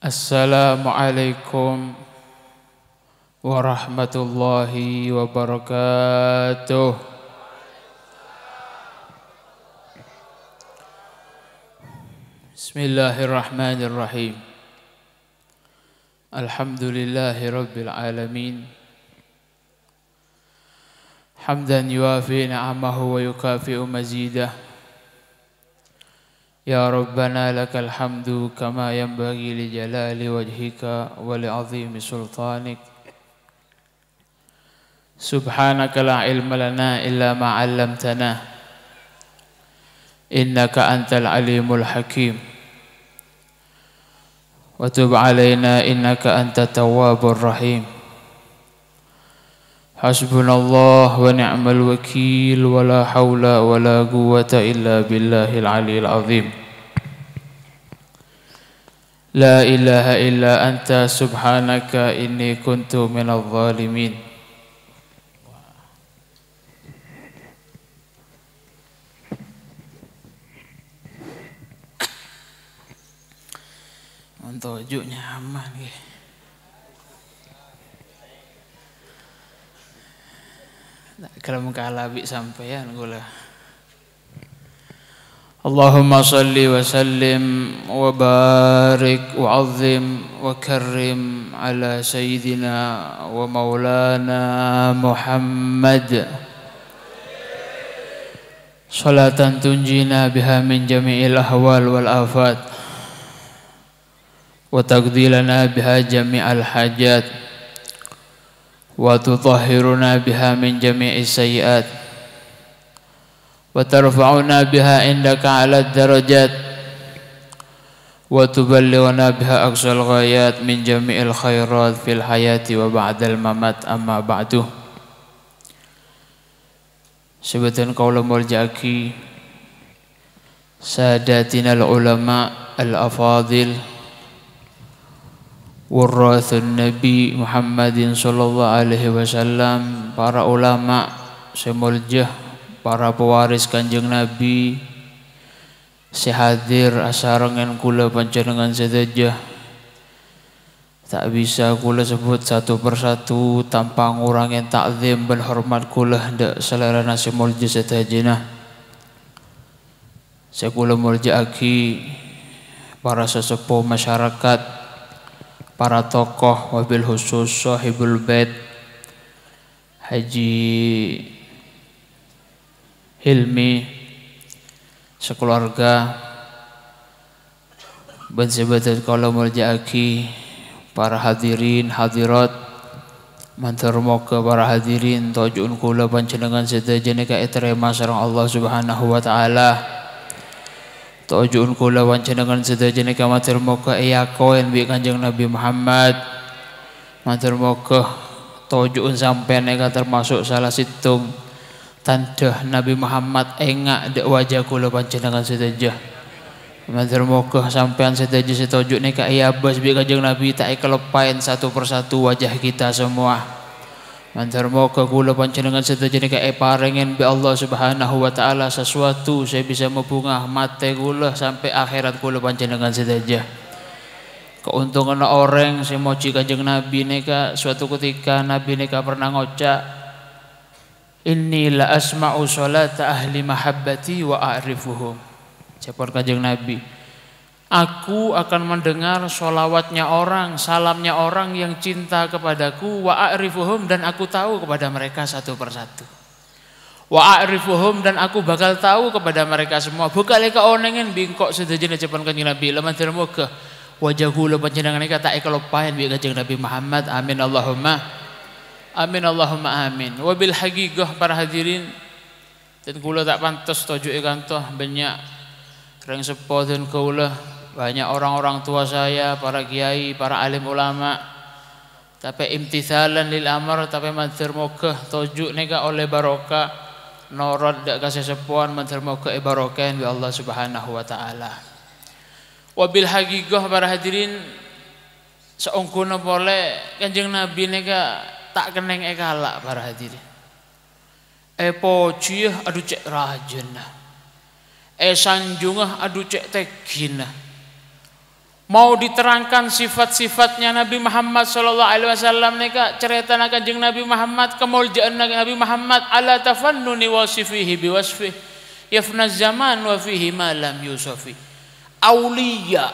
Assalamualaikum warahmatullahi wabarakatuh. Bismillahirrahmanirrahim. Alhamdulillahi rabbil alamin. Hamdan yuafi ni'amahu wa yukafi'u mazidah. Ya Rabbana lakal hamdu kama yanbaghi li jalali wajhika wa li azimi sultanik. Subhanaka la ilma lana illa ma 'allamtana. Innaka antal alimul hakim. Wa tub 'alaina innaka antat tawwabur rahim. Hasbunallah wa ni'mal wakil wa la hawla wa la quwwata illa billahil aliyil azim. La ilaha illa anta subhanaka inni kuntu minadh dhalimin. Untuk nyaman gitu. Kalau mengkalabi sampeyan gula. Allahumma salli wa sallim wa barik wa azim wa karrim ala sayyidina wa maulana Muhammad. Salatan tunjina biha min jami'il ahwal wal afat wa taqdilana biha jami'al hajat wa tutahhiruna biha min jami'i sayyi'at wa tarfa'una biha indaka 'ala darajat wa tuballighuna biha aqsal ghayat min jami'il khairat fil hayati wa ba'dal mamat amma ba'du. Sebutan qaula muljaki sadatinal ulama al-afadil Warathun Nabi Muhammadin sallallahu alaihi wasallam, para ulama semuljah, para pewaris Kanjeng Nabi sehadir asarengan kula panjenengan sedaya. Tak bisa kula sebut satu persatu tanpa ngurangin takzim dan hormat kula hendak selerana semuljah sedaya. Saya kula muljaaki para sesepuh masyarakat, para tokoh wabil khusus sahibul bait Haji Hilmi sekeluarga, ben sebadan kala muljaaki para hadirin hadirat, mantur moga para hadirin tujuan kula panjenengan sedaya nika etrema sareng Allah Subhanahu wa taala. Tujuan kula panjenengan sedaya nika matur moga eyakoen bi Kanjeng Nabi Muhammad. Matur moga tujuan sampean nika termasuk salah situng tanda Nabi Muhammad engak dek wajah kula panjenengan sedaya. Matur moga sampean sedaya setuju nika eyabas bi Kanjeng Nabi tak kelepain satu persatu wajah kita semua. Mantar moga kula panjenengan sedaya nika parengen bi Allah Subhanahu wa taala sesuatu saya bisa membungah mate kula sampai akhirat kula panjenengan sedaya. Keuntungan orang sing moji Kanjeng Nabi nika suatu ketika Nabi nika pernah ngocak, inni la asma'u salata ahli mahabbati wa a'rifuhum. Siapa Kanjeng Nabi? Aku akan mendengar sholawatnya orang, salamnya orang yang cinta kepadaku, wa a'rifuhum, dan aku tahu kepada mereka satu persatu. Wa a'rifuhum, dan aku bakal tahu kepada mereka semua. Bukan leka onengen bingkok sedajana japan Kanjeng Nabi. Laman termoga wajah kula panjenengan nika tak kelupain bi Kanjeng Nabi Muhammad. Amin Allahumma amin Allahumma amin. Wabil haqiqah para hadirin, dan kula tak pantas tujuh kantoh banyak reng sepo dan kula, banyak orang-orang tua saya, para kiai, para alim ulama, tapi imtithalan lil amr, tapi mantir moga tujuh nika oleh barokah norod dak kasih sepuan mantir moga barokah bi Allah Subhanahu wa taala. Wabil haqiqah para hadirin, seungkuna boleh Kanjeng Nabi nika tak keneng kalak para hadirin. Pocih aduh cek rajana. Sanjungah aduh cek tegina. Mau diterangkan sifat-sifatnya Nabi Muhammad sallallahu alaihi wasallam nika cerita Kanjeng Nabi Muhammad, kemuliaan Nabi Muhammad, ala tafannuni wasifihi biwasfihi yafna zaman wa fihi ma lam yusafi. Aulia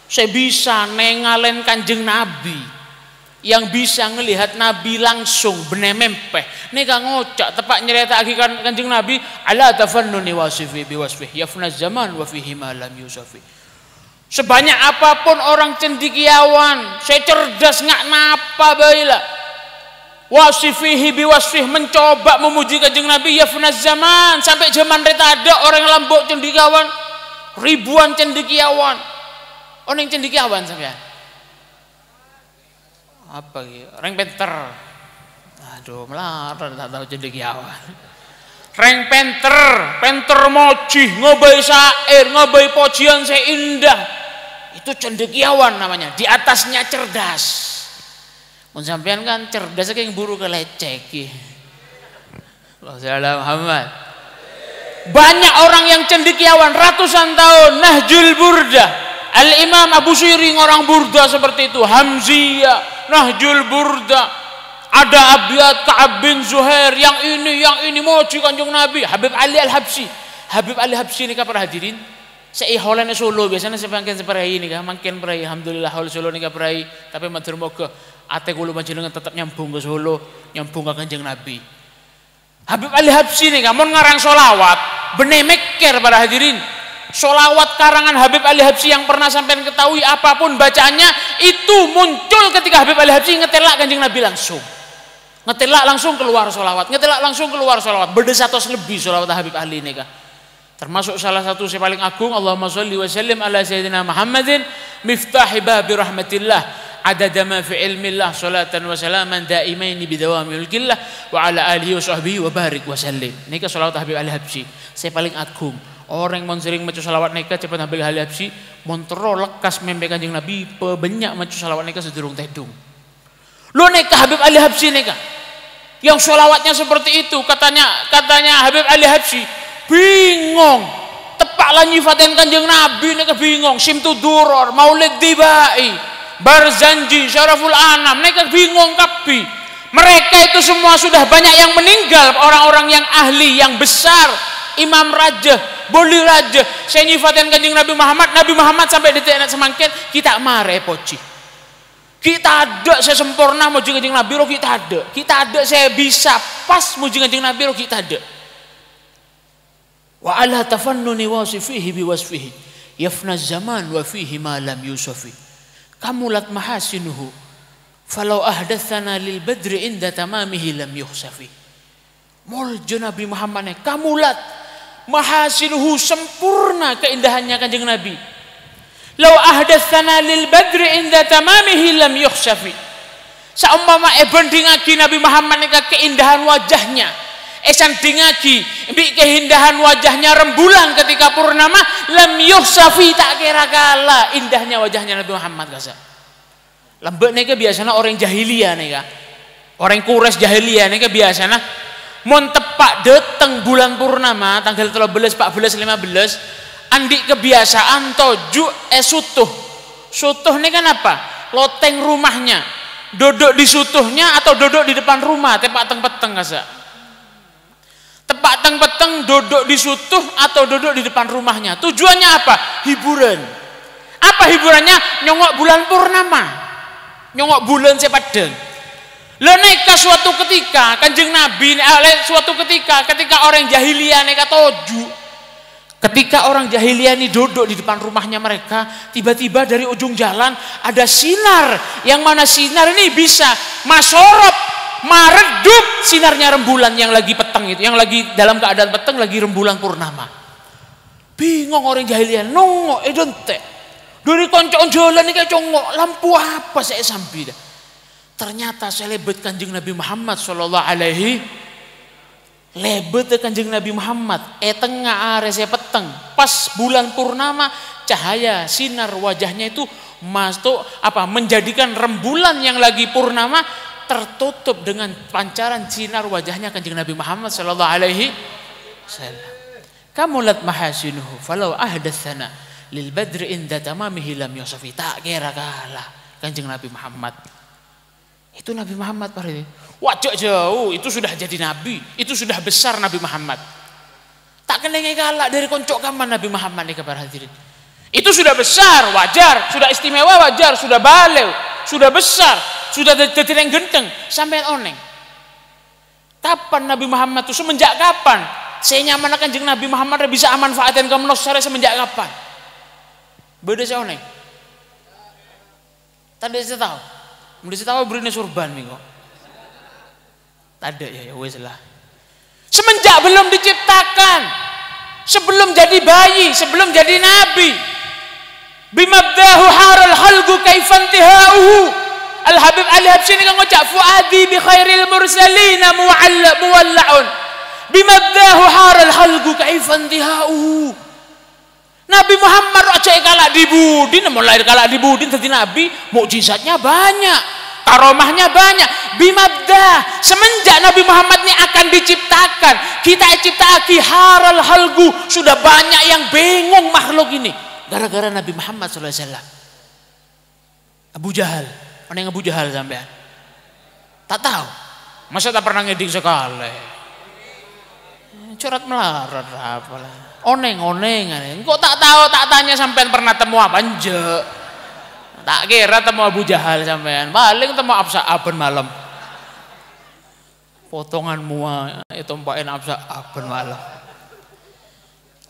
saya bisa nengalen Kanjeng Nabi, yang bisa ngelihat Nabi langsung bener mempeh nika ngocak tepak nyerita agikan Kanjeng Nabi, ala tafannuni wasifihi biwasfihi yafna zaman wa fihi ma lam yusafi. Sebanyak apapun orang cendekiawan, saya cerdas nggak napa baila. Wasifihi biwasfih, mencoba memuji Kanjeng Nabi yafnaz zaman, sampai zaman reta ada orang lambok cendekiawan, ribuan cendekiawan. Orang cendekiawan sampean. Apa gitu? Orang penter. Aduh, melarang tak tahu cendekiawan. Reng penter moji, ngobai syair, ngobai pujian seindah. Itu cendekiawan namanya, di atasnya cerdas. Mun sampean kan cerdas kayak buru kelecek. Allahumma Muhammad. Banyak orang yang cendekiawan ratusan tahun. Nahjul Burda, Al-Imam Abu Syiring orang Burda seperti itu, Hamziyah, Nahjul Burda. Ada abiyat Ka'ab bin Zuhair, yang ini moji Kanjeng Nabi. Habib Ali Al-Habsyi. Habib Ali Habsyi ini kapan hadirin? Saya Holland Solo biasanya saya panggil seperai ini kan, makin perai. Alhamdulillah Hol Solo ini perai. Tapi matur moga ate kula panjenengan tetap nyambung ke Solo, nyambung ke Kanjeng Nabi. Habib Ali Habsyi ini kan mun ngarang solawat, bener meker para hadirin. Solawat karangan Habib Ali Habsyi yang pernah sampean ketahui apapun bacaannya itu muncul ketika Habib Ali Habsyi ngetelak Kanjeng Nabi langsung. Ngetelak langsung keluar solawat, ngetelak langsung keluar solawat. Berdesatos lebih solawat Habib Ali ini kan. Termasuk salah satu yang paling agung, Allahumma sholli wa sallim ala sayyidina Muhammadin miftahi babi rahmatillah adada ma fi ilmillah salatan wa salaman daimaini bidawami ulkillah wa ala alihi wa sahbihi wa barik wa sallim. Ini salawat Habib Ali Habsyi saya paling agung. Orang yang sering maca salawat nika cepat Habib Ali Habsyi montro lekas membe Kanjeng Nabi pebanyak maca salawat nika sedurung tedung. Lo nika Habib Ali Habsyi nika yang salawatnya seperti itu, katanya Habib Ali Habsyi bingung tepak lah nyifatin Kanjeng Nabi nika bingung. Simtu Duror, Maulid Dibai, Barzanji, Syaraful Anam nika bingung kabeh. Mereka itu semua sudah banyak yang meninggal, orang-orang yang ahli, yang besar, Imam Raja, Boli Raja. Saya nyifatin Kanjeng Nabi Muhammad sampai detik anak semangkin kita mare poci. Kita ada saya sempurna muji Kanjeng Nabi lo kita ada saya bisa pas muji Kanjeng Nabi lo kita ada. Wa ala tafannuni wasifihi biwasfihi yafna zaman wa fihi ma lam yusafi kamulat mahasinuhu falau ahdatsana lil badri inda tamamihi lam yukhsafi. Mulja Nabi Muhammad kamulat mahasinuhu, sempurna keindahannya Kanjeng Nabi. Lau ahdatsana lil badri inda tamamihi lam yukhsafi. Saumpama bandingake Nabi Muhammad nika keindahan wajahnya, esan dingagi mbik keindahan wajahnya rembulan ketika purnama, lam yukhsafi tak kira kala indahnya wajahnya Nabi Muhammad kasa. Lembek nika biasanya orang jahiliyah nika, orang Quraisy jahiliyah nika biasanya mun tepak deteng bulan purnama tanggal 13, 14, 15 andik kebiasaan toju sutuh ini kan apa? Loteng rumahnya, duduk di sutuhnya atau duduk di depan rumah, tepak teng peteng kasa. Tepak teng peteng duduk di sutuh atau duduk di depan rumahnya. Tujuannya apa? Hiburan. Apa hiburannya? Nyongok bulan purnama, nyongok bulan sepadeng. Leneka suatu ketika Kanjeng Nabi suatu ketika orang jahiliyah neka toju, ketika orang jahiliyah ini duduk di depan rumahnya mereka, tiba-tiba dari ujung jalan ada sinar, yang mana sinar ini bisa masorop, maredup sinarnya rembulan yang lagi peteng itu, yang lagi dalam keadaan peteng, lagi rembulan purnama. Bingung orang jahiliyah, nongok edonte dari koncon jalan ini kayak congok, lampu apa saya sampai dah. Ternyata saya lebet Kanjeng Nabi Muhammad sallallahu alaihi lebet Kanjeng Nabi Muhammad tengah are saya peteng pas bulan purnama, cahaya sinar wajahnya itu masuk menjadikan rembulan yang lagi purnama tertutup dengan pancaran sinar wajahnya Kanjeng Nabi Muhammad sallallahu alaihi wasallam. Kamulat mahasinuhu falau ahdatsana lil badri inda tamamihi lam yusafi. Tak kira kalah Kanjeng Nabi Muhammad. Itu Nabi Muhammad Pak Hadirin. Wajak jauh, itu sudah jadi nabi, itu sudah besar Nabi Muhammad. Tak kena kalah dari koncok kaman Nabi Muhammad nih Pak Hadirin. Itu sudah besar, wajar, sudah istimewa, wajar, sudah balew, sudah besar, sudah tetireng genteng, sampai oneng. Kapan Nabi Muhammad itu, semenjak kapan? Saya nyaman Kanjeng Nabi Muhammad bisa manfaatin kamu secara semenjak kapan? Beda saya oneng. Tadi saya tahu, mesti saya tahu berinya surban nih kok. Tadi ya wes lah. Semenjak belum diciptakan, sebelum jadi bayi, sebelum jadi nabi, bimabdahu haral halgu kaifantihauhu. Al-Habib Ali Habsyi ini kan ngocak fuadi bi khairil mursalina muwalla'un bimabdahu haral halgu kaifantihauhu. Nabi Muhammad aja kalak di Budin, mulai kalak di Budin jadi nabi, mukjizatnya banyak, karomahnya banyak. Bimabdah, semenjak Nabi Muhammad ini akan diciptakan, kita ciptaki haral halgu, sudah banyak yang bingung makhluk ini gara-gara Nabi Muhammad SAW. Abu Jahal, mana yang Abu Jahal sampean? Tak tahu, masa tak pernah ngeding sekali, curhat melarat apalah. Oneng-oneng, kok tak tahu, tak tanya sampean pernah temu apa nje? Tak kira temu Abu Jahal sampean, paling temu Absa Aben malam. Potongan mua itu mpain Absa Aben malam.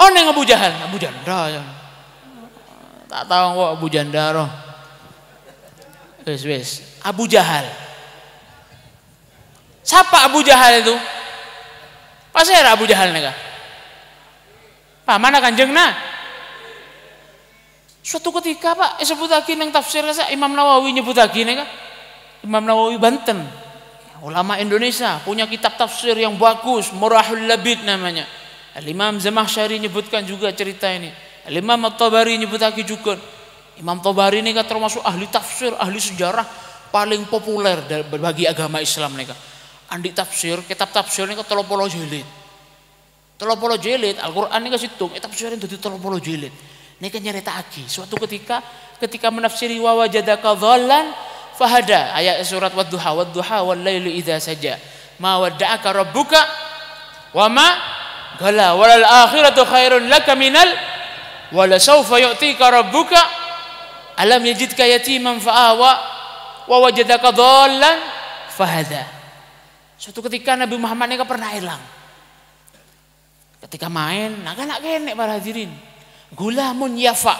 Oneng Abu Jahal, Abu Janda. Tak tahu kok Abu Janda roh. Wes, Abu Jahal. Siapa Abu Jahal itu? Pasti ada Abu Jahal nih kah? Mana Kanjeng nah? Suatu ketika Pak, sebut lagi yang tafsir saya Imam Nawawi nyebut lagi nih kan? Imam Nawawi Banten, ulama Indonesia punya kitab tafsir yang bagus, Murahul Labid namanya. Al-Imam Zamakhsyari nyebutkan juga cerita ini. Al-Imam At-Tabari nyebut lagi juga. Imam Tabari ini kan termasuk ahli tafsir, ahli sejarah paling populer bagi agama Islam nih kan. Andi tafsir, kitab tafsir ini kan 30 jilid. 30 jilid Al-Qur'an ini kasitung tafsirin dadi 30 jilid. Niki nyeritake suatu ketika menafsiri wa wajadaka dhallan fahada, ayat surat wadduha wal laili idza saja. Ma wadda'aka rabbuka wa ma qala walal akhiratu khairun laka minal wala sawfa yu'tika rabbuka alam yajidka yatiman fa'awa wa wajadaka dhallan fahada. Suatu ketika Nabi Muhammad ini pernah hilang. Ketika main, nak kene para hadirin. Gulamun yafa,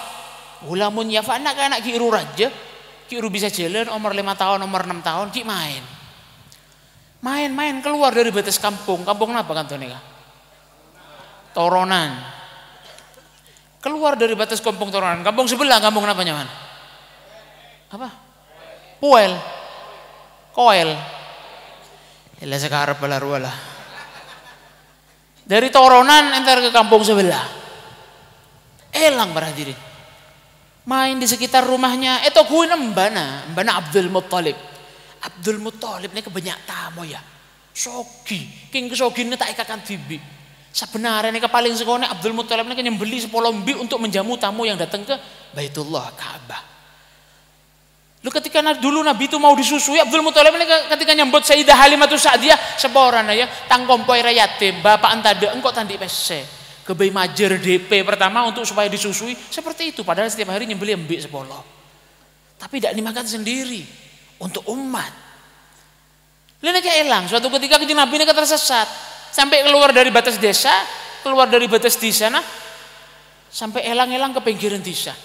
anak kiru raja, kiru bisa jalan, umur 5 tahun, umur 6 tahun, ki main keluar dari batas kampung apa kan tuh nih? Toronan. Keluar dari batas kampung Toronan, kampung sebelah, kampung apa nyaman? Apa? Koel. Ilah sekarang pelarualah. Dari Toronan entar ke kampung sebelah. Elang para hadirin. Main di sekitar rumahnya. Itu kuin mbana Abdul Muttalib. Abdul Muttalib ini kebanyak tamu ya. Sogi. King sogi ini tak ikakan tibi. Sebenarnya ini paling sekone Abdul Muttalib ini nyembeli 10 mbi untuk menjamu tamu yang datang ke Baitullah Ka'bah. Lu ketika dulu Nabi itu mau disusui, Abdul Muthalib ini ketika nyambut Sayyidah Halimatus Sa'diyah seboran ya, tangkompoi yatim, bapak antade engkau tandi pese, kebai majer DP pertama untuk supaya disusui, seperti itu. Padahal setiap hari nyembeli embik 10. Tapi tidak dimakan sendiri untuk umat. Lalu kayak elang. Suatu ketika Kanjeng Nabi ini tersesat, sampai keluar dari batas desa, keluar dari batas di sana, sampai elang-elang ke pinggiran desa.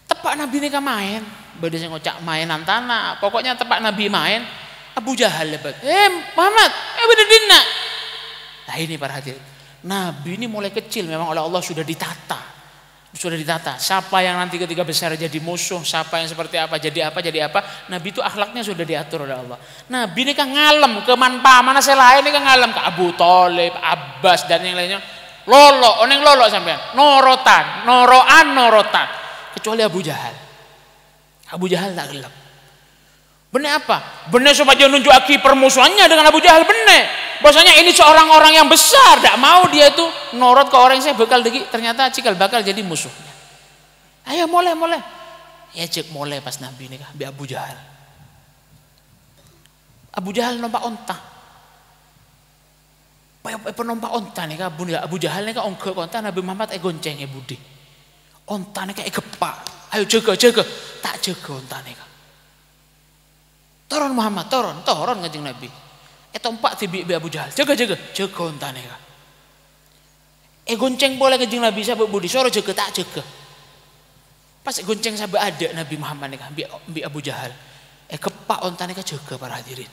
Tepak Nabi ini kan main, beda saya ngocak mainan tanah. Pokoknya tepak Nabi main, Abu Jahal lebat. Muhammad, beda dina. Nah ini para hadirin, Nabi ini mulai kecil memang oleh Allah sudah ditata. Siapa yang nanti ketika besar jadi musuh, siapa yang seperti apa, jadi apa. Nabi itu akhlaknya sudah diatur oleh Allah. Nabi ini kan ngalem ke mana saya lain ini kan ngalem ke Abu Thalib, Abbas dan yang lainnya. Oneng lolo sampean, norotan. Kecuali Abu Jahal. Abu Jahal tak gelap. Bener apa? Bener supaya nunjuk aki permusuhannya dengan Abu Jahal bener. Bahwasanya ini seorang orang yang besar, tidak mau dia itu norot ke orang yang saya bakal degi, ternyata cikal bakal jadi musuhnya. Ayo mulai. Ya cek mulai pas Nabi nikah bi Abu Jahal. Abu Jahal numpak onta. Penompak onta nih kak Abu Jahal nih kak ongke onta Nabi Muhammad gonceng budi. Onta nih kak gepak. Ayo jaga, tak jaga onta nih kak. Turun Muhammad, turun kanjeng Nabi. Tompak tibi Abu Jahal, jaga onta nih kak. Gonceng boleh kanjeng Nabi sahabat budi, soro jaga tak jaga. Pas gonceng sahabat ada Nabi Muhammad nih kak, bi Abu Jahal. Kepak onta nih kak jaga para hadirin.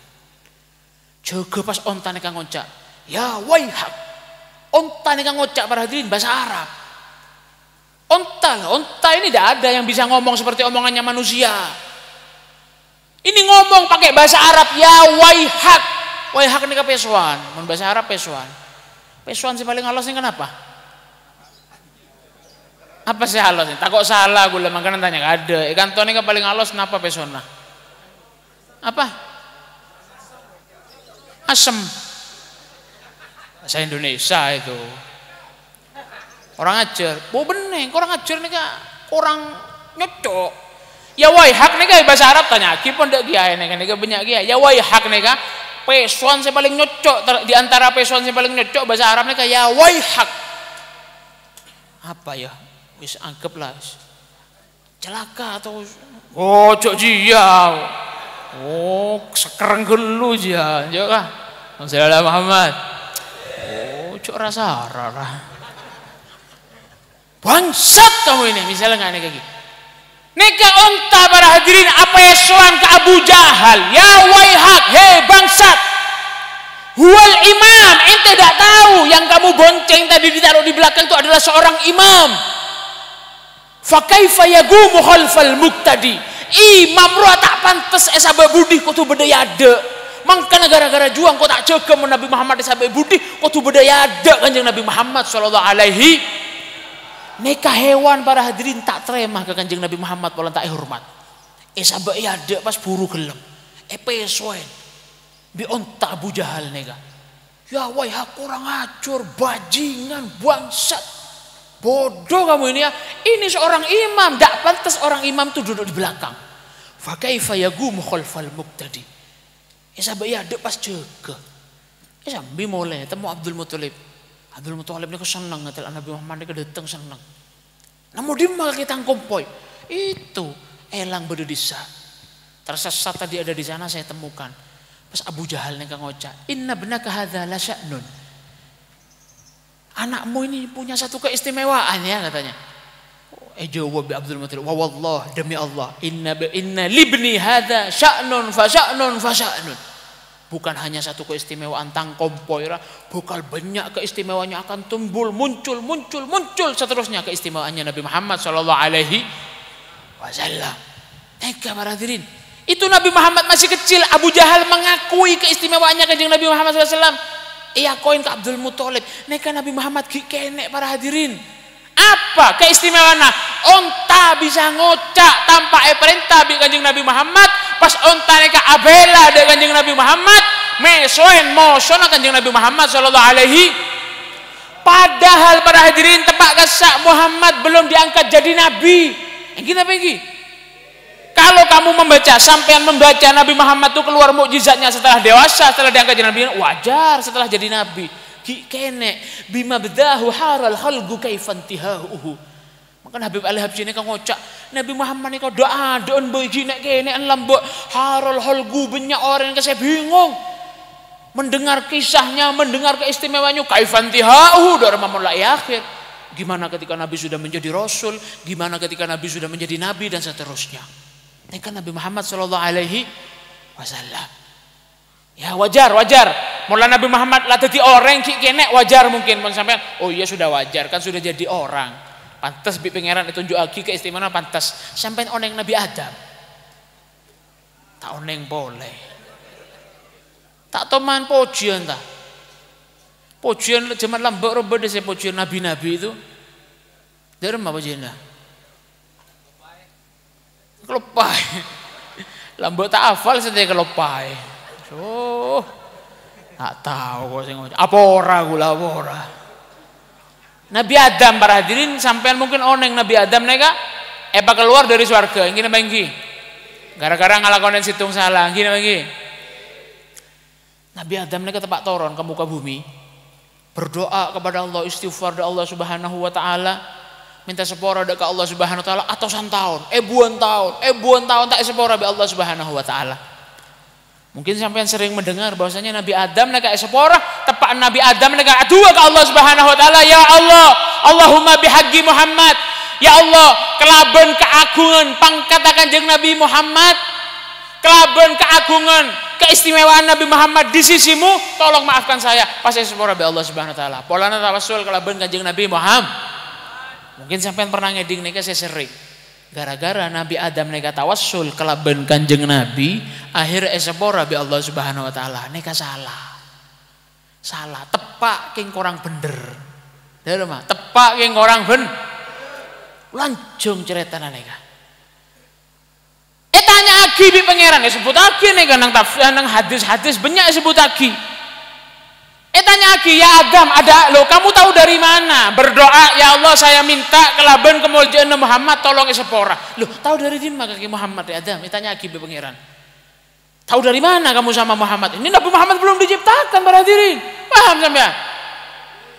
Jaga pas onta nih kak ngoncak. Ya waihak, onta nih kan ngocak para hadirin bahasa Arab. Onta ini tidak ada yang bisa ngomong seperti omongannya manusia. Ini ngomong pakai bahasa Arab. Ya waihak ini ke pesuan, bahasa Arab pesuan sih paling halus ini kenapa? Apa sih halus ini? Takut salah gue makanan tanya gak ada. Ikan tuan ini paling halus kenapa pesona? Apa? Asem. Bahasa Indonesia itu orang ajar, orang ajar nih kak, orang nyocok. Ya waihak nih kak bahasa Arab tanya, kipon dek kiai nih kan banyak kiai. Ya waihak nih kak, pesuan saya paling nyocok di antara pesuan saya paling nyocok bahasa Arab nih kak. Ya waihak, apa ya? Wis anggaplah celaka atau cok jiau, sekereng gelu jiau, kah? Assalamualaikum Muhammad. Cok rasa rara bangsat kamu ini misalnya nggak nih kaki neka onta para hadirin apa esuan ke Abu Jahal. Ya waihak, hei bangsat, huwal imam, ente tidak tahu yang kamu bonceng tadi ditaruh di belakang itu adalah seorang imam. Fakaifa yagumu khalfal muqtadi, imam roh tak pantas sabab budi kutu bedaya ada. Mangkana gara-gara juang kau tak jaga Nabi Muhammad sampai budi kau tu bedaya ada kanjeng Nabi Muhammad sallallahu alaihi. Neka hewan para hadirin tak terima ke kanjeng Nabi Muhammad pola tak hormat. Sampai ada pas buru gelem. Pesoen bi onta Abu Jahal neka. Ya waihak kurang acur, bajingan, bangsat, bodoh kamu ini ya. Ini seorang imam, tak pantas orang imam tu duduk di belakang. Fa kaifa yagumu khalfal muqtadi. Sampai ada pas jaga. Sambil mulai temu Abdul Muthalib. Abdul Muthalib ni ko senang ngatel Nabi Muhammad ni datang senang. Namun dia malah kita kompoi. Itu elang berdesa. Tersesat tadi ada di sana saya temukan. Pas Abu Jahal ni ngocak, "Inna ibnaka hadza la sya'nun." Anakmu ini punya satu keistimewaan ya katanya. Jawab Abdul Muthalib, "Wa wallah, demi Allah, inna libni hadza sya'nun fa sya'nun fa sya'nun." Bukan hanya satu keistimewaan tangkompoira, bakal banyak keistimewaannya akan tumbuh, muncul seterusnya keistimewaannya Nabi Muhammad sallallahu alaihi wasallam. Para hadirin, itu Nabi Muhammad masih kecil, Abu Jahal mengakui keistimewaannya kanjeng Nabi Muhammad sallallahu alaihi wasallam. Iya koin ke Abdul Muthalib, neka Nabi Muhammad kenek para hadirin. Apa keistimewaannya? Onta bisa ngocak tanpa perintah bi kanjeng Nabi Muhammad. Pas onta neka abela de kanjeng Nabi Muhammad, mesoen mosona kanjeng Nabi Muhammad sallallahu alaihi. Padahal para hadirin tebak kesak Muhammad belum diangkat jadi nabi. Gini apa ini? Kalau kamu membaca, sampean membaca Nabi Muhammad itu keluar mukjizatnya setelah dewasa, setelah diangkat jadi nabi, wajar setelah jadi nabi. Kene bima bedahu haral khalqu kaifantihahu. Maka Habib Ali Habsyi ini kan ngocak Nabi Muhammad ini kau doa don boy gini kene lambok haral khalqu, banyak orang yang saya bingung mendengar kisahnya, mendengar keistimewaannya kaifantihahu dari mamulai akhir. Gimana ketika Nabi sudah menjadi Rasul, gimana ketika Nabi sudah menjadi Nabi dan seterusnya. Ini kan Nabi Muhammad sallallahu alaihi wasallam. Ya wajar. Mula Nabi Muhammad lah jadi orang kene wajar mungkin sampai oh iya sudah wajar kan sudah jadi orang. Pantas bi pangeran ditunjuk lagi keistimewaan pantas. Sampai oneng Nabi Adam. Tak oneng boleh. Tak toman pujian ta. Pujian zaman lambak roba desa pujian nabi-nabi itu. Dari apa pujian dah? Kelopai. Lambak tak hafal saja kelopai. Oh, Tak tahu kok sing ngono. Apa ora kula apa ora. Nabi Adam para hadirin sampean mungkin oneng Nabi Adam neka keluar dari surga. Ngene apa iki? Gara-gara ngalakonen situng salah. Ngene apa iki? Nabi Adam neka tepak toron ke muka bumi. Berdoa kepada Allah, istighfar dari Allah Subhanahu wa taala. Minta sepora dekat Allah Subhanahu wa taala atusan tahun, ebuan tahun tak sepora be Allah Subhanahu wa taala. Mungkin sampean sering mendengar bahwasanya Nabi Adam neka sepora, tepak Nabi Adam neka dua ke Allah Subhanahu wa taala, ya Allah, Allahumma bihaqqi Muhammad. Ya Allah, kelaben keagungan pangkat Kanjeng Nabi Muhammad, kelaben keagungan keistimewaan Nabi Muhammad di sisimu, tolong maafkan saya. Pas sepora be Allah Subhanahu wa taala. Polana tawassul kelaben Kanjeng Nabi Muhammad. Mungkin sampean pernah ngeding neka saya sering. Gara-gara Nabi Adam neka tawassul kelaben Kanjeng Nabi, akhir sepora be Allah Subhanahu wa taala neka salah. Salah, tepak king korang bener. Dari mah, tepak king korang ben. Lanjung ceritana neka. Tanya lagi bi pangeran disebut lagi neka nang tafsir nang hadis-hadis banyak disebut lagi. Tanya lagi, ya Adam, ada lo, kamu tahu dari mana? Berdoa, ya Allah saya minta kelaban kemuliaan Muhammad, tolong sepora. Lo, tahu dari mana kaki Muhammad ya Adam? Tanya lagi be pangeran. Tahu dari mana kamu sama Muhammad? Ini Nabi Muhammad belum diciptakan para hadirin. Paham sampean?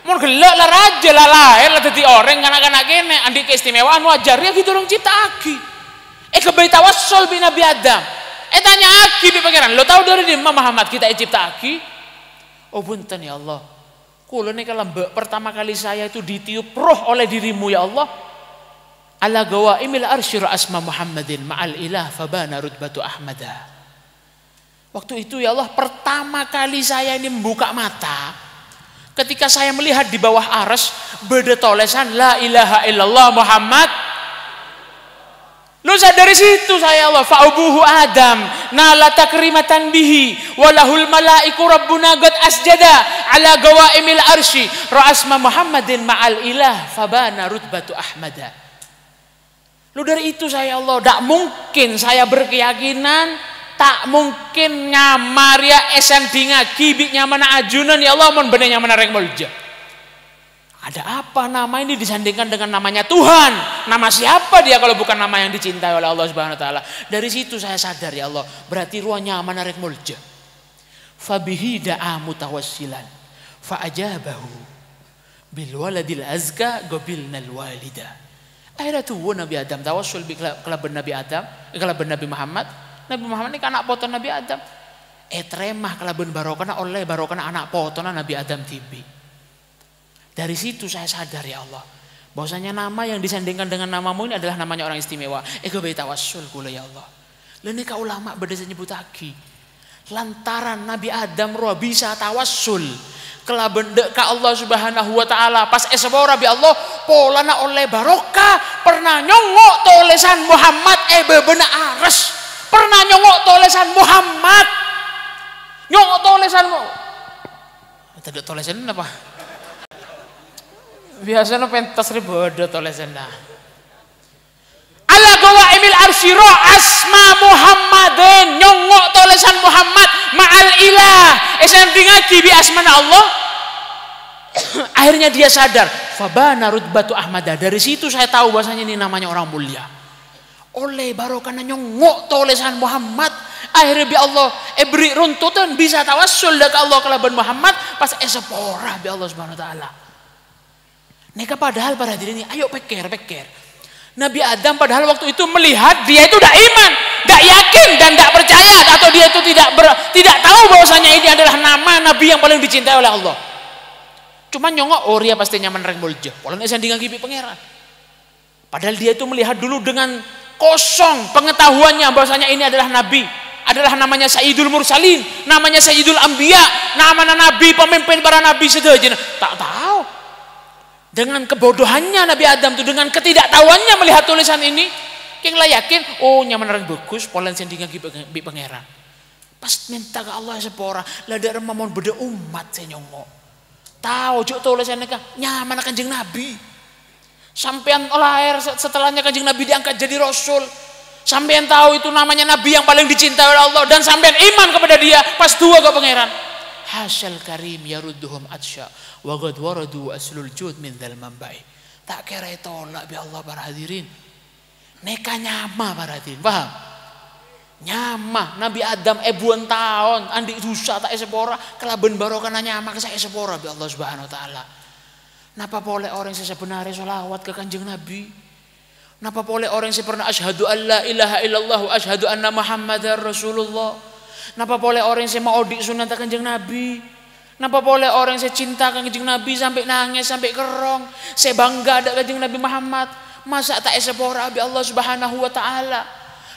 Mun gelak lah raja lah lahir lah dadi orang kanak-kanak kene, andi keistimewaan wajar ya gitu dong cipta lagi. Kebaik tawassul bi Nabi Adam. Tanya lagi be pangeran. Lo tahu dari mana Muhammad kita cipta lagi? Oh punten ya Allah, kula nika lembek pertama kali saya itu ditiup roh oleh dirimu ya Allah. Ala gawaimil arsy asma Muhammadin ma'al ilah fabana rutbatu Ahmada. Waktu itu ya Allah pertama kali saya ini membuka mata, ketika saya melihat di bawah arsy beda tulisan la ilaha illallah Muhammad. Lu dari situ saya Allah fa'ubuhu Adam nala takrimatan bihi walahul malaiku rabbuna qad asjada ala gawaimil arsy ra'asma Muhammadin ma'al ilah fabana rutbatu Ahmada. Lu dari itu saya Allah tak mungkin saya berkeyakinan, tak mungkin nyamar ya esen dinga kibik nyamana ajunan ya Allah mon bener nyamana rek mulja. Ada apa nama ini disandingkan dengan namanya Tuhan? Nama siapa dia kalau bukan nama yang dicintai oleh Allah Subhanahu wa taala? Dari situ saya sadar ya Allah, berarti ruangnya mana rek mulja. Fabihi da'a mutawassilan fa ajabahu bil waladil azka qabilnal walida. Akhirnya tuh Nabi Adam tawassul bi kelaban Nabi Adam, kelaban Nabi Muhammad. Nabi Muhammad ini anak poton Nabi Adam. Tremah kelaban barokana oleh barokana anak potona Nabi Adam tibi. Dari situ saya sadar ya Allah, bahwasanya nama yang disandingkan dengan namamu ini adalah namanya orang istimewa. Kebaik tawassul kula ya Allah. Lene ka ulama beda nyebut lagi. Lantaran Nabi Adam roh bisa tawassul kelaben ka Allah Subhanahu wa taala pas esebora bi Allah polana oleh barokah pernah nyongok tulisan Muhammad bebena ares. Pernah nyongok tulisan Muhammad. Nyongok tulisanmu. Tadi tulisan apa? Biasanya pentas ribodo tulisannya. Ala gawaimil arsy asma Muhammadin nyongok tulisan Muhammad ma'al ilah esen dingaki bi asmana Allah. Akhirnya dia sadar fabana rutbatu Ahmada. Dari situ saya tahu bahasanya ini namanya orang mulia. Oleh barokana nyongok tulisan Muhammad akhirnya bi Allah beri runtutan bisa tawassul ke Allah kelaban Muhammad pas sepora bi Allah Subhanahu wa taala. Neka padahal para hadirin ini, ayo pikir. Nabi Adam padahal waktu itu melihat dia itu tidak iman, tidak yakin dan tidak percaya atau dia itu tidak tahu bahwasanya ini adalah nama Nabi yang paling dicintai oleh Allah. Cuma nyongok, oh dia pastinya menereng mulja. Walau nesa dengan kipi pangeran. Padahal dia itu melihat dulu dengan kosong pengetahuannya bahwasanya ini adalah Nabi, adalah namanya Sayyidul Mursalin, namanya Sayyidul Anbiya, nama Nabi pemimpin para Nabi sedaya. Tak tahu. Dengan kebodohannya Nabi Adam itu, dengan ketidaktahuannya melihat tulisan ini, king lah yakin, oh nyaman orang bagus, polen sendingan bi pangeran. Pas minta ke Allah sepora, lah ada remamon beda umat saya nyongok. Tahu cuk tulisannya kan nyaman Kanjeng Nabi. Sampean lahir setelahnya Kanjeng Nabi diangkat jadi Rasul. Sampean tahu itu namanya Nabi yang paling dicintai oleh Allah dan sampean iman kepada dia pas dua ke pangeran. Hasyal karim yarudduhum atsya wa qad waradu aslul jud min dzal mambai. Tak kira tolak bi Allah para hadirin. Neka nyama para hadirin, paham? Nyama Nabi Adam ebuan tahun andi dosa tak sepora kelaben barokah nyama ke saya sepora bi Allah Subhanahu wa taala. Napa boleh orang yang sebenarnya sholawat ke Kanjeng Nabi? Napa boleh orang yang pernah asyhadu an la ilaha illallah wa asyhadu anna Muhammadar Rasulullah? Napa boleh orang yang mau di sunat Kanjeng Nabi? Napa boleh orang yang cinta Kanjeng Nabi sampai nangis sampai kerong? Saya bangga ada Kanjeng Nabi Muhammad. Masa tak sepora bi Allah Subhanahu wa taala?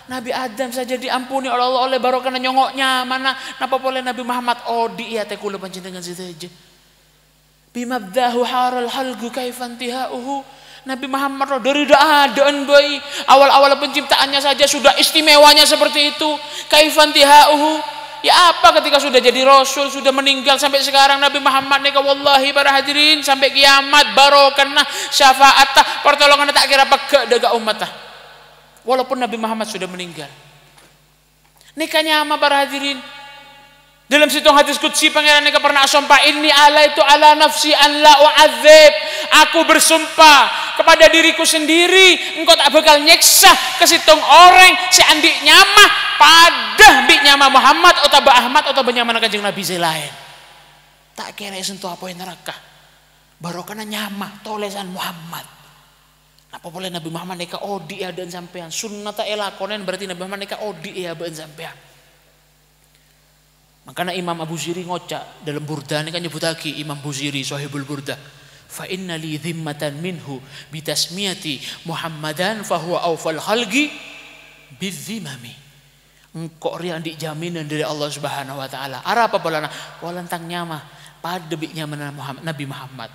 Nabi Adam saja diampuni oleh Allah oleh barokah nyongoknya mana? Napa boleh Nabi Muhammad odi ya teh kula panjenengan saja. Bimabdahu haral halgu kaifantihauhu. Nabi Muhammad dari adaan bayi awal-awal penciptaannya saja sudah istimewanya seperti itu. Kaifantihauhu. Ya apa ketika sudah jadi rasul, sudah meninggal sampai sekarang Nabi Muhammad nika wallahi para hadirin sampai kiamat barokah syafaatah pertolongan tak kira pegak daga umatah. Walaupun Nabi Muhammad sudah meninggal. Nika nyama para hadirin. Dalam situ hadis qudsi pangeran nika pernah sumpah inni alaitu ala nafsi an la u'adzib. Aku bersumpah kepada diriku sendiri engkau tak bakal nyeksa ke situng orang seandi nyamah pada bi nyama Muhammad atau Ahmad atau nyaman Kanjeng Nabi lain. Tak kira sentuh apa yang neraka. Barokana nyamah tolesan Muhammad. Apa boleh Nabi Muhammad nika odi ya dan sampean sunnata elakonen berarti Nabi Muhammad nika odi ya ben sampean. Makanya Imam Abu Ziri ngocak dalam burda ini kan nyebut lagi Imam Abu Ziri sahibul burda. Fa inna li dhimmatan minhu bitasmiyati Muhammadan fahuwa awfal khalqi bidzimami. Engkau rian dijaminan dari Allah Subhanahu wa taala. Ara apa bolana? Walantang nyama pada bi nyama Nabi Muhammad.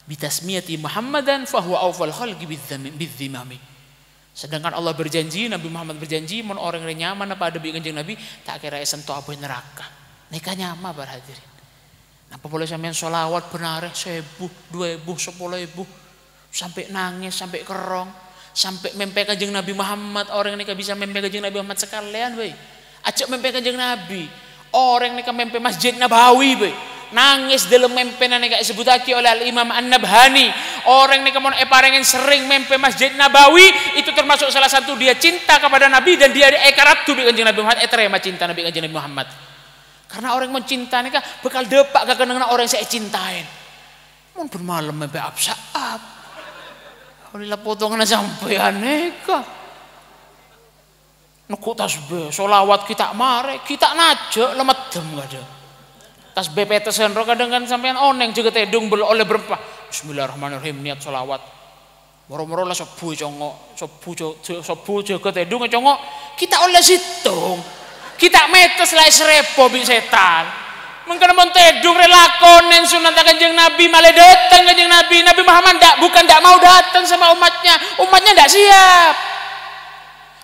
Bitasmiyati Muhammadan fahuwa awfal khalqi bidzimami. Sedangkan Allah berjanji, Nabi Muhammad berjanji mon orang yang nyaman pada bi Kanjeng Nabi tak kira sentuh apa neraka. Nika nyama para hadirin. Napa boleh sampean sholawat benar 1000, 2000, 10.000 sampai nangis, sampai kerong, sampai mempek Kanjeng Nabi Muhammad. Orang nika bisa mempek Kanjeng Nabi Muhammad sekalian we. Ajak mempek Kanjeng Nabi. Orang nika mempek Masjid Nabawi we. Nangis dalam mempena nika disebutake oleh Al Imam An-Nabhani. Orang nika mon parengen sering mempek Masjid Nabawi itu termasuk salah satu dia cinta kepada Nabi dan dia ekaratu bi Kanjeng Nabi Muhammad terima cinta Nabi Kanjeng Nabi Muhammad. Karena orang mencinta nika bakal depak kekenangan orang yang saya cintain. Mun bermalam mempek absaab. Alhamdulillah potongan sampean nika. Nuku tasbih, sholawat kita mare, kita najak lemedem kada. Tasbih petesen ro kadang kan sampean oneng juga tedung oleh berempah. Bismillahirrahmanirrahim niat sholawat. Moro-moro lah sebu congok, sebu juga tedung congok. Kita oleh situng. Kita metes lah serepo bi setan. Mengkena mon tedung relakonen sunat Kanjeng Nabi malah datang Kanjeng Nabi. Nabi Muhammad bukan mau datang sama umatnya. Umatnya ndak siap.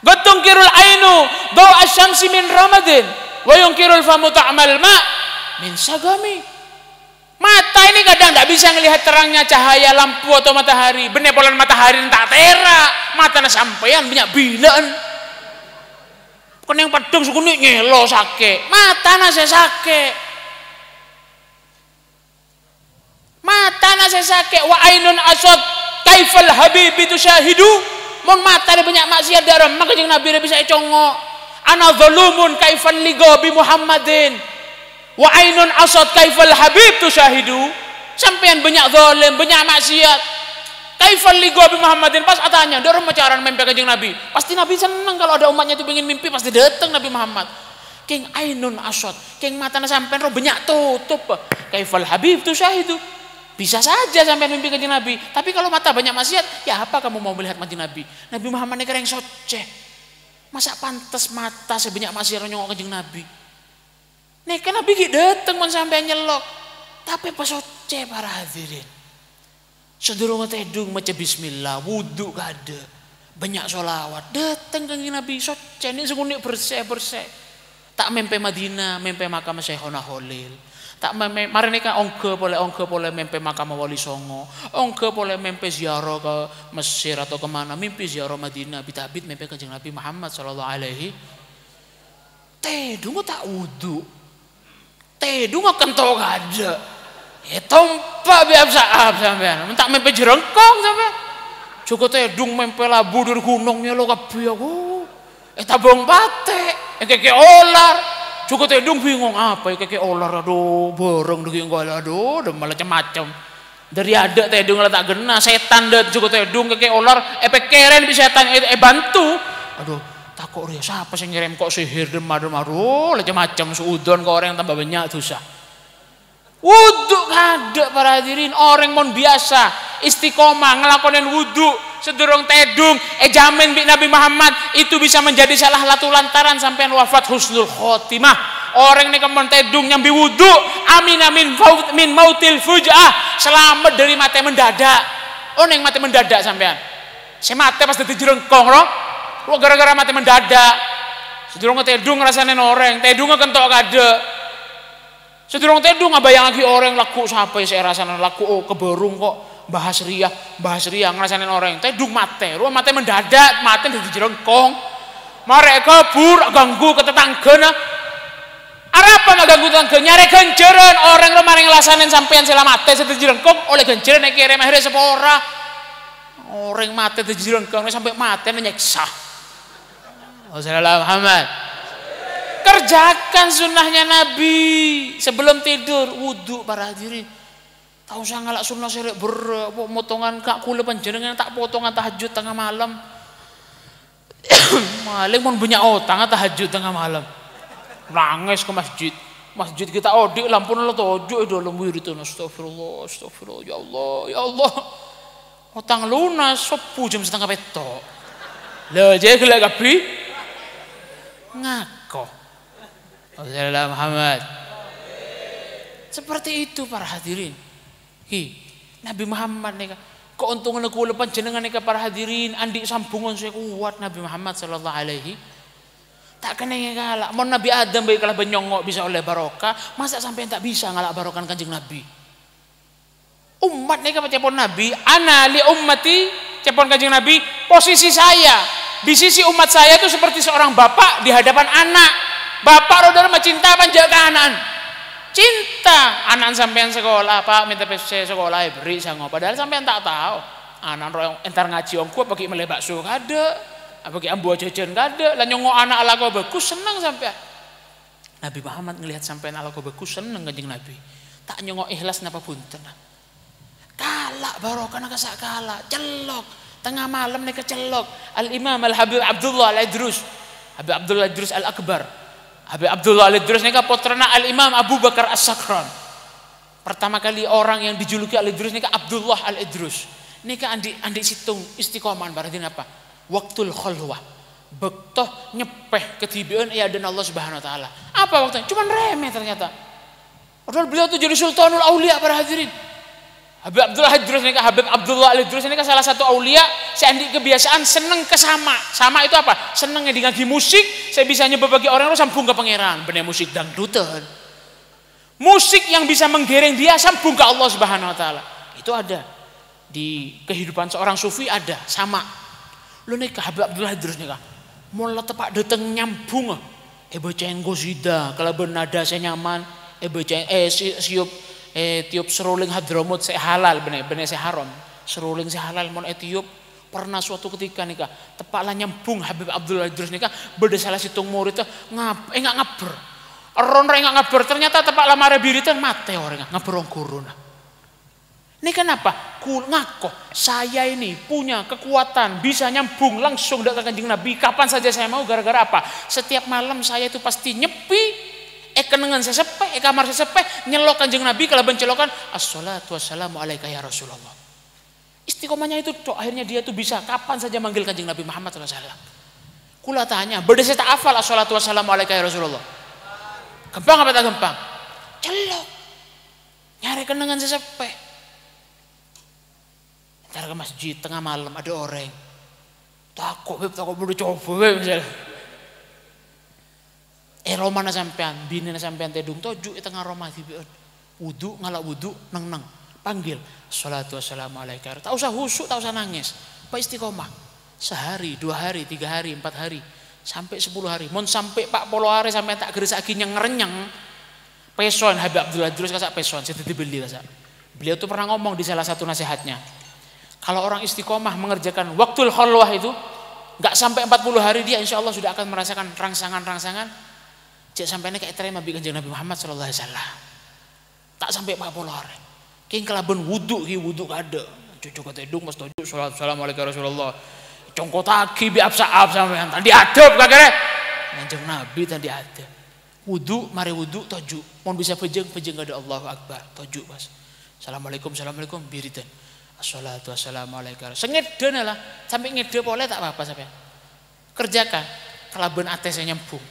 Gotung kirul ainu do asyamsi min ramadin wa yunkirul famu ta'mal ma min sagami. Mata ini kadang ndak bisa melihat terangnya cahaya lampu atau matahari. Benepolan matahari tak terak. Matanya sampean banyak bilan. Kan yang padang suku nih ngelo sake, mata nase sake, mata nase sake, wa ainun asad kaifal habib itu syahidu, mon mata ada banyak maksiat dalam, maka Kanjeng Nabi bisa congok, ana zalumun kaifal ligo bi Muhammadin, wa ainun asad kaifal habib itu syahidu, sampean banyak zalim, banyak maksiat. Kaifal ligo bi Muhammadin pas atanya, dorong macaran mimpi Kanjeng Nabi. Pasti Nabi senang kalau ada umatnya itu pengen mimpi pasti datang Nabi Muhammad. King ainun asad, king matana sampean ro banyak tutup. Kaifal habib tu syahidu. Bisa saja sampean mimpi Kanjeng Nabi, tapi kalau mata banyak maksiat, ya apa kamu mau melihat mati Nabi? Nabi Muhammad ini keren soceh. Masa pantas mata sebanyak maksiat nyongok Kanjeng Nabi? Nek kan Nabi ki datang mon sampean nyelok. Tapi pas soceh para hadirin. Sedurung tedung maca bismillah, wudu kada. Banyak sholawat, datang Kanjeng Nabi soceh ini sekunik bersih. Tak mimpi Madinah, mimpi makam Syekhona Khalil. Tak mari nika ongke boleh mimpi makam Wali Songo. Ongke boleh mimpi ziarah ke Mesir atau kemana, mimpi ziarah Madinah, bitabit mimpi Kanjeng Nabi Muhammad sallallahu alaihi. Tedung tak wudu. tedung kentok aja. Tompak biasa sampean. Mentak mempe jerengkong sampean. Cukup tedung mempe labu dari gunungnya lo kabeh aku. Tabung batek, keke olar. Cukup tedung bingung apa keke olar aduh, borong degi engko aduh, malah macam-macam. Dari ada tedung lah tak gena, setan deh cukup tedung keke olar, keren bisa setan bantu. Aduh, takut dia siapa sih ngirim kok sihir demar aduh, macam-macam suudon ke orang yang tambah banyak susah. Wudhu kada para hadirin, orang mon biasa istiqomah ngelakonin wudhu sedurung tedung jamin bi Nabi Muhammad itu bisa menjadi salah satu lantaran sampai wafat husnul khotimah. Orang ini kemon tedung nyambi wudhu amin amin min mautil fujah, selamat dari mati mendadak. Yang mati mendadak sampean saya mati pas dadi jerengkong lo gara-gara mati mendadak sedurung tedung ngerasain orang tedung kentok kada. Sedurung tedung ngabayang lagi orang laku siapa ya saya rasain laku keberung kok bahas ria ngerasain orang tedung mate mendadak mate dari jerengkong marek kabur ganggu ke tetanggana apa nggak ganggu tetangga nyari genceran orang lo mari ngelasanin sampean sila mate sedih jerengkong oleh genceran yang kirim akhirnya sepora orang mate dari jerengkong sampai mate nyeksa. Wassalamualaikum Muhammad. Kerjakan sunnahnya Nabi sebelum tidur wudhu para hadirin. Tahu usah ngalak sunnah serek motongan kak kula panjenengan tak potongan tahajud tengah malam. Maling mon banyak otang tahajud tengah malam. Nangis ke masjid kita odik lampu nala tojo dalam wirid astagfirullah ya Allah otang lunas 10 jam setengah petok. Lah jadi gelek kapi ngako. Wassalamualaikum Muhammad. Seperti itu para hadirin. Nabi Muhammad nih keuntungan kula panjenengan nih para hadirin andi sambungan saya kuat Nabi Muhammad sallallahu alaihi tak kena ngalak. Mon Nabi Adam baik kalah benyongok bisa oleh barokah, masa sampai tak bisa ngalak barokan Kanjeng Nabi. Umat nih cepon Nabi, ana li ummati cepon Kanjeng Nabi, posisi saya di sisi umat saya itu seperti seorang bapak di hadapan anak. Bapak roda cinta panjaga anak cinta anak sampean sekolah pak minta PC sekolah beri sango padahal sampean tak tahu anak royong entar ngaji ongku bagi meleh bakso kada bagi ambu jajan kada lan nyongo anak ala kau bagus senang sampean. Nabi Muhammad ngelihat sampean ala kau bagus senang Kanjeng Nabi tak nyongo ikhlas napa punten kalak barokah nak sak kalak celok tengah malam nek celok Al Imam Al Habib Abdullah Al Idrus Habib Abdullah Idrus Al Akbar Habib Abdullah Al-Idrus ini putrana Al-Imam Abu Bakar As-Sakran. Pertama kali orang yang dijuluki Al-Idrus ini Abdullah Al-Idrus. Ini andi situng istiqomah berarti apa? Waktul khalwah. Bektoh nyepeh ketibian ya dan Allah Subhanahu wa taala. Apa waktunya? Cuman remeh ternyata. Padahal beliau tuh jadi sultanul aulia para hadirin. Habib Abdullah Al-Idrus ini Habib Abdullah Al-Idrus ini salah satu aulia saya andi kebiasaan seneng ke sama itu apa senengnya di ngaji musik saya bisa nyoba bagi orang itu sambung ke pangeran bener musik dangdutan musik yang bisa menggereng dia sambung ke Allah Subhanahu wa taala itu ada di kehidupan seorang sufi ada sama lu nih Habib Abdullah Al-Idrus nih mulai tepak dateng nyambung bacain gosida kalau bernada saya nyaman bacain siup tiup seruling Hadramut saya halal bener saya haram seruling saya halal mon tiup pernah suatu ketika nih tepaklah nyambung Habib Abdullah Idrus nih beda salah situng murid nggak ngaber orang nggak ngaber ternyata tepaklah marah biritan mate orang ngaberong guru ini kenapa ngakoh saya ini punya kekuatan bisa nyambung langsung datang Kanjeng Nabi kapan saja saya mau gara-gara apa setiap malam saya itu pasti nyepi kenengan sesepe, kamar sesepe, nyelok Kanjeng Nabi kalau bencelokan, assalatu wassalamu alaika ya Rasulullah. Istiqomahnya itu toh, akhirnya dia tuh bisa kapan saja manggil Kanjeng Nabi Muhammad SAW. Kula tanya, berdesa tak hafal assalatu wassalamu alaika ya Rasulullah. Gampang apa tak gampang? Celok, nyari kenengan sesepe. Ntar ke masjid tengah malam ada orang, takut baru coba misalnya. Romana sampean, bini sampean tedung toju tengah Roma tibian. Wudu ngalak wudu neng panggil sholatu wassalamu alaika. Tak usah husuk, tak usah nangis. Pak istiqomah. Sehari, 2 hari, 3 hari, 4 hari, sampai 10 hari. Mon sampai 40 hari sampai tak geris lagi yang ngerenyang. Peson Habib Abdullah Idrus kasak peson, saya dibeli kasak. Beliau tuh pernah ngomong di salah satu nasihatnya. Kalau orang istiqomah mengerjakan waktul khalwah itu nggak sampai 40 hari dia insya Allah sudah akan merasakan rangsangan-rangsangan. Cek sampai ini kayak terima bi kanjeng Nabi Muhammad sallallahu alaihi wasallam. Tak sampai 40 hari. King kelaben wudu ki wudu kada. Cucu kata edung mas toju assalamualaikum Rasulullah. Congkotaki bi absaab sampean tadi adab kagere. Kanjeng Nabi tadi ada. Wudu mari wudu toju. Mun bisa pejeng kada Allahu Akbar. Toju Mas. Assalamualaikum biritan. Assalatu wassalamu alaikum. Sengeden lah. Sampai ngede boleh tak apa-apa sampean. Kerjakan. Kelaben atesnya nyembung.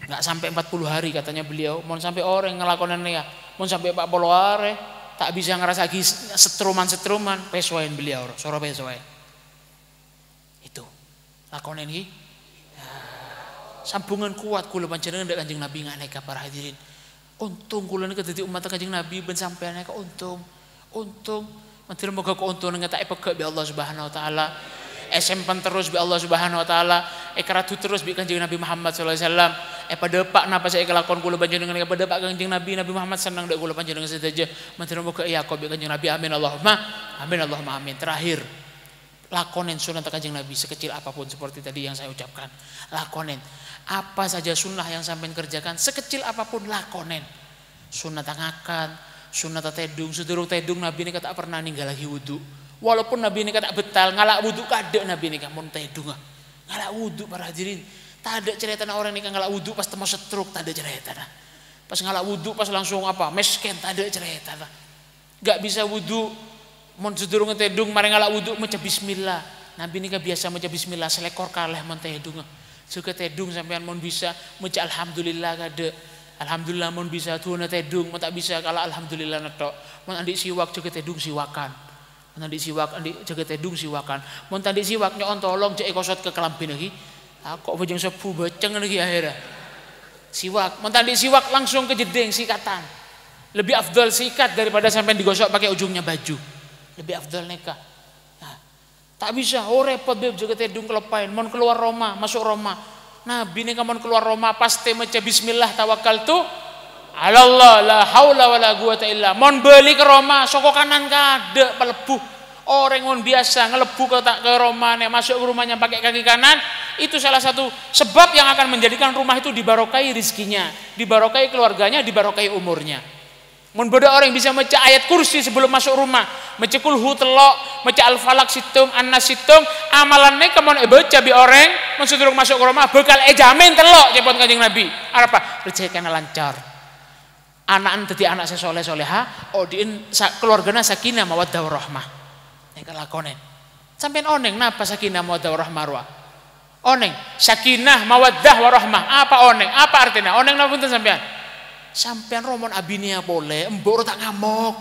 Enggak sampai 40 hari katanya beliau. Mun sampai orang ngelakonan ya. Mun sampai 40 hari tak bisa ngerasa lagi setruman pesoen beliau. Soro pesoen. Itu. Lakonen iki. Sambungan kuat kula panjenengan ndak Kanjeng Nabi nganeka para hadirin. Untung kula niku dadi umat Kanjeng Nabi ben sampeyan nek untung. Matur moga keuntungan ngetak pegek bi Allah Subhanahu wa taala. Sempen terus bi Allah Subhanahu wa taala. Karatu terus bi Kanjeng Nabi Muhammad sallallahu alaihi wasallam. Pada pak napa saya kelakon kula panjenengan pada pak Kanjeng Nabi Muhammad senang ndak kula panjenengan sedaja. Matur moga iya kok bi Kanjeng Nabi amin Allahumma amin. Terakhir lakonen sunat Kanjeng Nabi sekecil apapun seperti tadi yang saya ucapkan. Lakonen apa saja sunnah yang sampai kerjakan sekecil apapun lakonen. Sunat tangakan, sunat tedung, sedurung tedung Nabi ini kata pernah ninggal lagi wudu. Walaupun Nabi ini kata betal ngalak wudu kada Nabi ini kamu tedung ngalak wudu para hadirin. Tak ada cerita orang ini ngalak wudu pas temu stroke tak ada cerita. Pas ngalak wudu pas langsung apa mesken tak ada cerita. Gak bisa wudu mun sedurung tedung mari ngalak wudu maca bismillah. Nabi ini biasa maca bismillah selekor kaleh mun tedung. Suka tedung sampean mun bisa maca alhamdulillah kada. Alhamdulillah mun bisa tuana tedung, mun tak bisa kalau alhamdulillah netok. Mun andik siwak juga tedung siwakan. Mun andik siwak andik juga tedung siwakan. Mun andik siwak nyon tolong cek kosot ke kelambi lagi. Kok bojong sepuh beceng lagi akhirnya. Siwak, mun andik siwak langsung ke jeding sikatan. Lebih afdal sikat daripada sampean digosok pakai ujungnya baju. Lebih afdal nikah. Tak bisa, repot beb juga tedung kelepain. Mon keluar Roma, masuk Roma. Nabi ini kamu keluar Roma pasti maca bismillah tawakkaltu ala Allah la haula wala quwata illa. Mon beli ke Roma, soko kanan kada pelebuh. Orang mon biasa ngelebu ke Roma nih masuk ke rumahnya pakai kaki kanan, itu salah satu sebab yang akan menjadikan rumah itu dibarokai rizkinya, dibarokai keluarganya, dibarokai umurnya. Mun beda orang bisa maca ayat kursi sebelum masuk rumah, maca kulhu telok, maca al-falak situng, an-nas situng, amalannya kemon baca bi orang mun sedurung masuk ke rumah bakal jamin telok cepot Kanjeng Nabi. Apa? Rezekinya lancar. Anak dadi anak sesoleh soleha, odiin keluargana sakinah mawaddah warahmah. Nek lakonen. Sampeyan oneng napa sakinah mawaddah warahmah ruah? Oneng, sakinah mawaddah warahmah. Apa oneng? Apa artinya? Oneng napa punten sampeyan? Sampean romon abinia boleh, mbok tak ngamuk.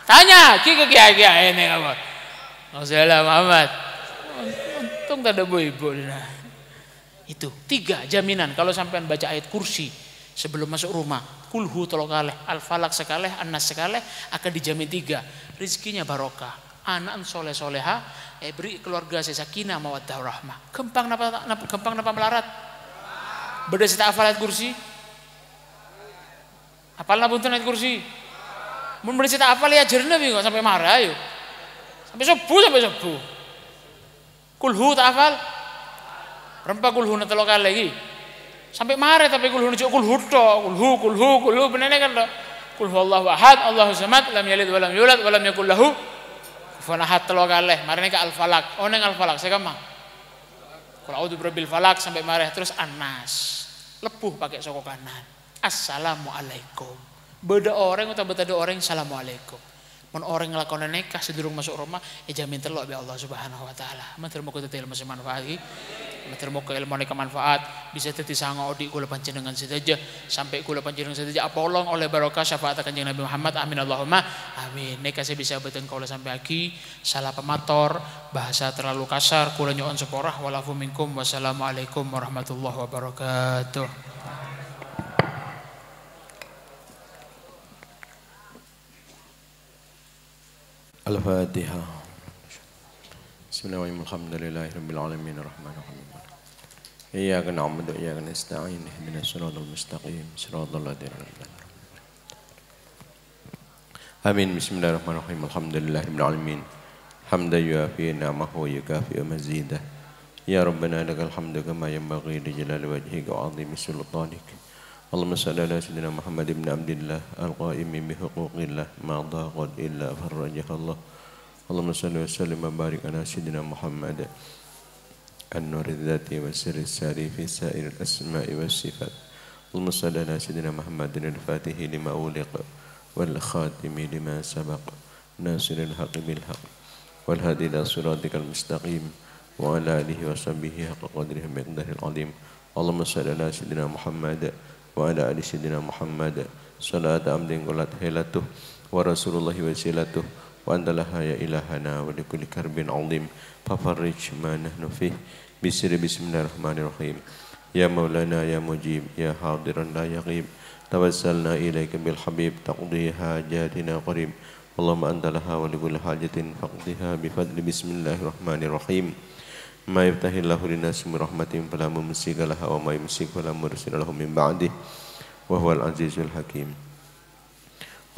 Tanya, ki ke kiai ini kamu. Masalah Muhammad. Untung tak ada ibu. Itu 3 jaminan kalau sampean baca ayat kursi sebelum masuk rumah. Kulhu tolokaleh, al-falak sekaleh, an-nas sekaleh akan dijamin 3. Rizkinya barokah. Anak soleh soleha, beri keluarga sakinah mawaddah rahmah. Gampang napa melarat? Beda sita hafal ayat kursi. Apalna punten ayat kursi. Mun beli tak apal ya ajarna bingung sampai marah ayo. Sampai subuh. Kulhu tak hafal. Rempa kulhu na telo kali lagi. Sampai marah tapi kulhu njuk kulhu benene kan to. Kulhu Allahu ahad, Allahu samad, lam yalid wa lam yulad wa lam yakul lahu kufuwan ahad telo kali. Marane ka al-falak. Oneng al-falak sekama. Qul a'udzu birabbil falak sampai marah terus an-nas. Lepuh pakai soko kanan. Assalamualaikum. Beda orang atau beda orang assalamualaikum. Mun orang ngelakonan nikah sedurung masuk rumah jamin telok bi Allah Subhanahu wa taala. Matur muga tete ilmu manfaat iki. Matur muga ilmu nek manfaat bisa dadi sango odi kula panjenengan sedaja sampai kula panjenengan sedaja apolong oleh barokah syafaat Kanjeng Nabi Muhammad amin Allahumma amin. Nek kasih bisa beten kula sampai aki salah pemator bahasa terlalu kasar kula nyuwun seporah walafu minkum wassalamualaikum warahmatullahi wabarakatuh. Al-Fatihah. Bismillahirrahmanirrahim. Alhamdulillahirabbil alamin arrahmanirrahim. إياك نعبد وإياك نستعين اهدنا الصراط المستقيم صراط الذين أنعمت عليهم. آمين. بسم الله الرحمن الرحيم. الحمد لله رب العالمين حمدا يوافي نعمه ويكافئ مزيده. يا ربنا لك الحمد كما ينبغي لجلال وجهك وعظيم سلطانك. اللهم صل على سيدنا محمد بن عبد الله القائم بحقوق الله ما ضاقت إلا فرجها الله. اللهم صل وسلم وبارك على سيدنا محمد النور الذاتي والسر الساري في سائر الأسماء والصفات. اللهم صل على سيدنا محمد الفاتح لما أغلق والخاتم لما سبق ناصر الحق بالحق والهادي إلى صراطك المستقيم وعلى آله وصحبه حق قدره ومقداره العظيم. اللهم صل على سيدنا محمد وعلى آل سيدنا محمد صلاة عبد قلت هيلته ورسول الله وسيلته وأنت لها يا إلهنا ولكل كرب عظيم ففرج ما نحن فيه بسر بسم الله الرحمن الرحيم. يا مولانا يا مجيب يا حاضرا لا يغيب توسلنا إليك بالحبيب تقضي حاجاتنا قريب. اللهم أنت لها ولكل حاجة فاقضها بفضل بسم الله الرحمن الرحيم. ما يفتح الله للناس من رحمة فلا ممسك لها وما يمسك فلا مرسل له من بعده وهو العزيز الحكيم.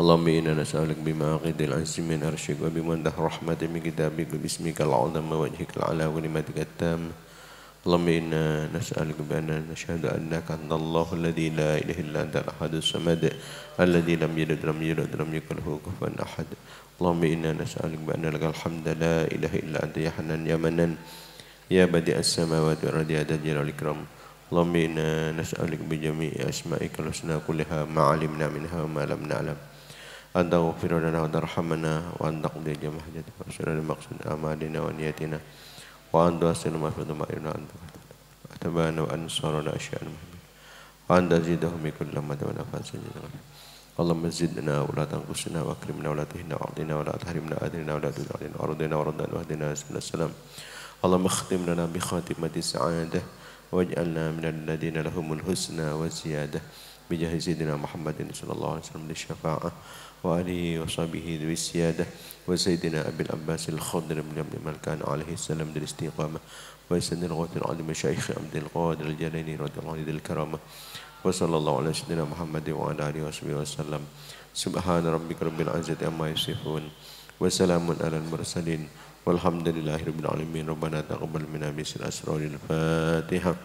اللهم إنا نسألك بمعاقد العز من أرشك وبمنده رحمة من كتابك باسمك العظم ووجهك العلى ولمتك التام. اللهم إنا نسألك بأننا نشهد أنك أنت الله الذي لا إله إلا أنت الأحد الصمد الذي لم يلد ولم يولد ولم يكن له كفوا أحد. اللهم إنا نسألك بأن لك الحمد لا إله إلا أنت يا حنان يا منان يا بديع السماوات والأرض يا ذا الجلال والإكرام. اللهم إنا نسألك بجميع أسمائك الحسنى كلها ما علمنا منها وما لم نعلم أن تغفر لنا وترحمنا وأن تقضي جميع حاجتنا وأسرنا المقصود أعمالنا ونياتنا وأن تواصل ما في ضمائرنا أن أتبانا وأن نصارنا أشياء المهمة وأن تزيدهم بكل ما تولى فاسجدنا. اللهم زدنا ولا تنقصنا وأكرمنا ولا تهنا وأعطنا ولا تحرمنا أدرنا ولا تدع علينا أرضنا وردنا واهدنا سبل السلام. اللهم اختم لنا بخاتمة السعادة واجعلنا من الذين لهم الحسنى والزيادة بجاه سيدنا محمد صلى الله عليه وسلم للشفاعة وآله وصحبه ذوي السيادة وسيدنا أبي العباس الخضر بن عبد الملكان عليه السلام للاستقامة وسيدنا الغوث العظيم الشيخ عبد القادر الجيلاني رضي الله عنه الكرامة وصلى الله على سيدنا محمد وعلى آله وصحبه وسلم. سبحان ربك رب العزة عما يصفون وسلام على المرسلين والحمد لله رب العالمين. ربنا تقبل منا بسر أسرار الفاتحة.